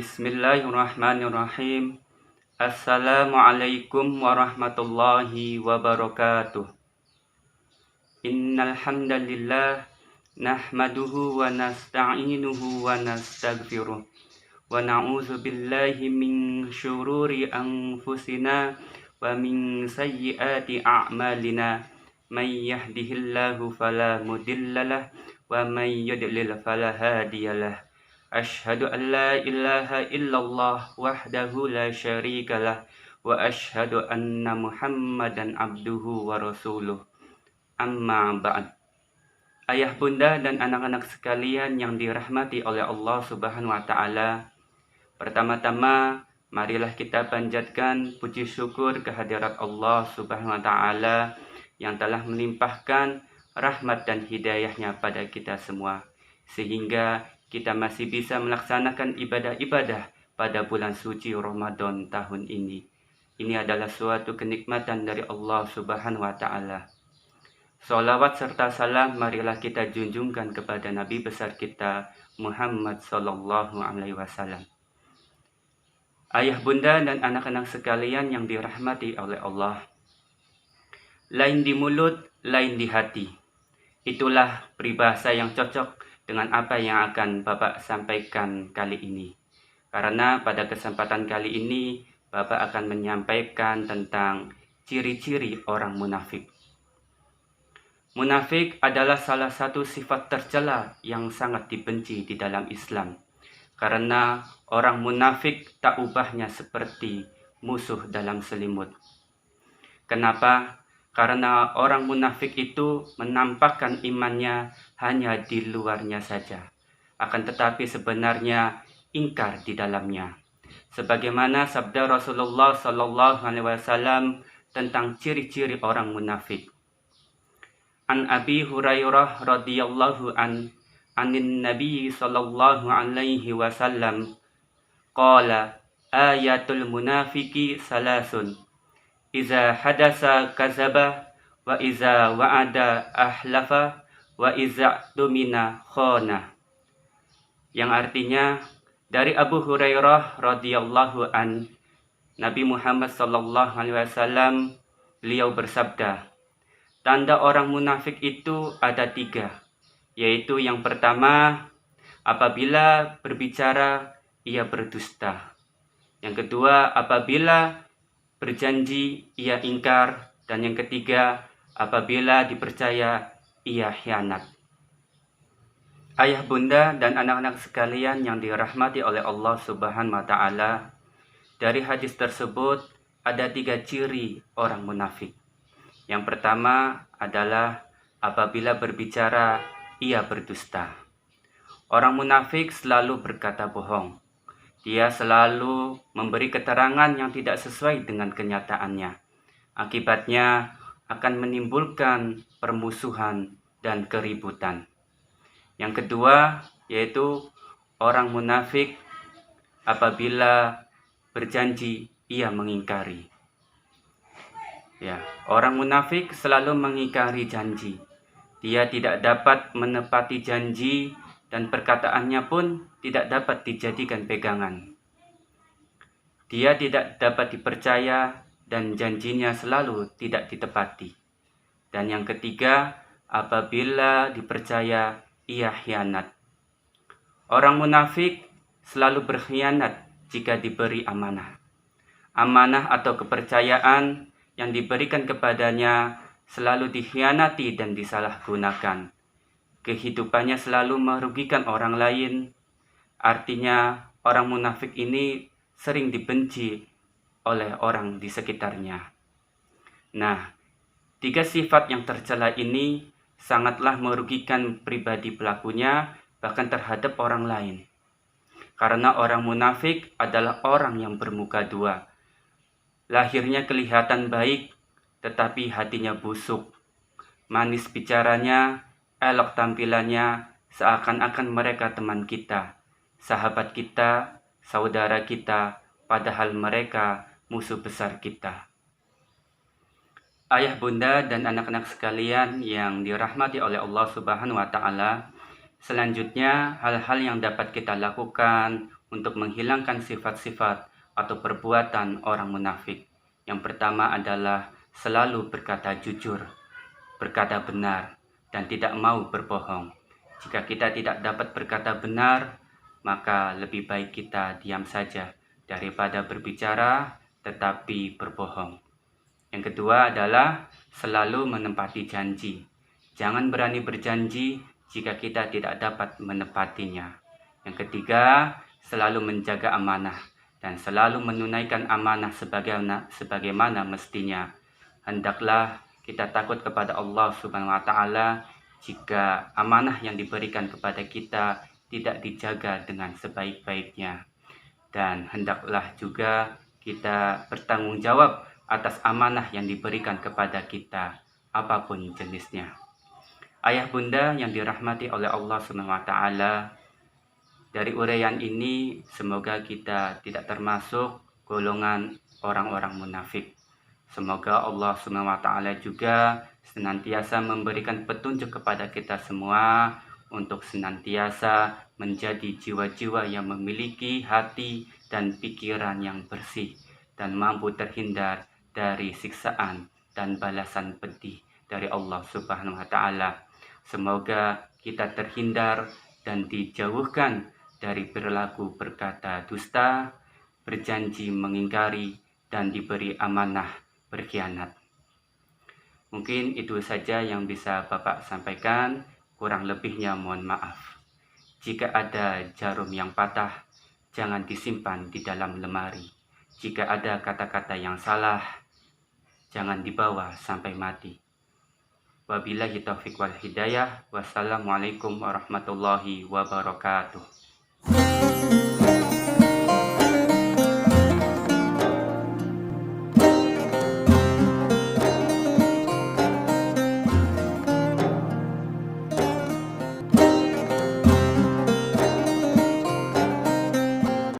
Bismillahirrahmanirrahim. Assalamualaikum warahmatullahi wabarakatuh. Innal hamdalillah nahmaduhu wa nasta'inuhu wa nastaghfiruh wa na'udzu billahi min syururi anfusina wa min sayyiati a'malina. May yahdihillahu fala mudhillalah wa may yudlil fala hadiyalah. Asyhadu an la ilaha illallah wahdahu la syarikalah wa asyhadu anna Muhammadan abduhu wa rasuluh. Amma ba'd. Ayah bunda dan anak-anak sekalian yang dirahmati oleh Allah Subhanahu wa taala, pertama-tama marilah kita panjatkan puji syukur kehadirat Allah Subhanahu wa taala yang telah melimpahkan rahmat dan hidayahnya pada kita semua, sehingga kita masih bisa melaksanakan ibadah-ibadah pada bulan suci Ramadan tahun ini. Ini adalah suatu kenikmatan dari Allah Subhanahu wa taala. Salawat serta salam marilah kita junjungkan kepada Nabi besar kita Muhammad sallallahu alaihi wasallam. Ayah bunda dan anak-anak sekalian yang dirahmati oleh Allah, lain di mulut, lain di hati. Itulah peribahasa yang cocok dengan apa yang akan Bapak sampaikan kali ini. Karena pada kesempatan kali ini Bapak akan menyampaikan tentang ciri-ciri orang munafik. Munafik adalah salah satu sifat tercela yang sangat dibenci di dalam Islam. Karena orang munafik tak ubahnya seperti musuh dalam selimut. Kenapa? Karena orang munafik itu menampakkan imannya hanya di luarnya saja, akan tetapi sebenarnya ingkar di dalamnya. Sebagaimana sabda Rasulullah sallallahu alaihi wasallam tentang ciri-ciri orang munafik. An Abi Hurairah radhiyallahu anin Nabi sallallahu alaihi wasallam qala ayatul munafiki salasun. Iza hadasa kazaba wa iza wa'ada ahlafa wa iza tumina khona. Yang artinya dari Abu Hurairah radhiyallahu an, Nabi Muhammad sallallahu alaihi wasallam beliau bersabda, tanda orang munafik itu ada 3, yaitu yang pertama, apabila berbicara ia berdusta. Yang kedua, apabila berjanji ia ingkar, dan yang ketiga, apabila dipercaya ia khianat. Ayah bunda dan anak-anak sekalian yang dirahmati oleh Allah Subhanahu wa taala, dari hadis tersebut ada 3 ciri orang munafik. Yang pertama adalah apabila berbicara ia berdusta. Orang munafik selalu berkata bohong. Dia selalu memberi keterangan yang tidak sesuai dengan kenyataannya. Akibatnya akan menimbulkan permusuhan dan keributan. Yang kedua, yaitu orang munafik apabila berjanji ia mengingkari. Orang munafik selalu mengingkari janji. Dia tidak dapat menepati janji dan perkataannya pun tidak dapat dijadikan pegangan. Dia tidak dapat dipercaya dan janjinya selalu tidak ditepati. Dan yang ketiga, apabila dipercaya ia khianat. Orang munafik selalu berkhianat jika diberi amanah. Amanah atau kepercayaan yang diberikan kepadanya selalu dikhianati dan disalahgunakan. Kehidupannya selalu merugikan orang lain. Artinya orang munafik ini sering dibenci oleh orang di sekitarnya. Nah, 3 sifat yang tercela ini sangatlah merugikan pribadi pelakunya, bahkan terhadap orang lain. Karena orang munafik adalah orang yang bermuka 2. Lahirnya kelihatan baik, tetapi hatinya busuk. Manis bicaranya, elok tampilannya, seakan-akan mereka teman kita, sahabat kita, saudara kita, padahal mereka musuh besar kita. Ayah bunda dan anak-anak sekalian yang dirahmati oleh Allah Subhanahu wa taala, selanjutnya hal-hal yang dapat kita lakukan untuk menghilangkan sifat-sifat atau perbuatan orang munafik. Yang pertama adalah selalu berkata jujur, berkata benar, dan tidak mau berbohong. Jika kita tidak dapat berkata benar, maka lebih baik kita diam saja daripada berbicara tetapi berbohong. Yang kedua adalah selalu menepati janji. Jangan berani berjanji jika kita tidak dapat menepatinya. Yang ketiga, selalu menjaga amanah dan selalu menunaikan amanah sebagaimana mestinya. Hendaklah kita takut kepada Allah Subhanahu wa taala jika amanah yang diberikan kepada kita tidak dijaga dengan sebaik-baiknya. Dan hendaklah juga kita bertanggung jawab atas amanah yang diberikan kepada kita, apapun jenisnya. Ayah bunda yang dirahmati oleh Allah Subhanahu wa taala, dari uraian ini semoga kita tidak termasuk golongan orang-orang munafik. Semoga Allah Subhanahu wa taala juga senantiasa memberikan petunjuk kepada kita semua untuk senantiasa menjadi jiwa-jiwa yang memiliki hati dan pikiran yang bersih dan mampu terhindar dari siksaan dan balasan pedih dari Allah Subhanahu wa taala. Semoga kita terhindar dan dijauhkan dari perilaku berkata dusta, berjanji mengingkari, dan diberi amanah berkhianat. Mungkin itu saja yang bisa Bapak sampaikan, kurang lebihnya mohon maaf. Jika ada jarum yang patah, jangan disimpan di dalam lemari. Jika ada kata-kata yang salah, jangan dibawa sampai mati. Wabillahi taufiq wal hidayah. Wassalamualaikum warahmatullahi wabarakatuh.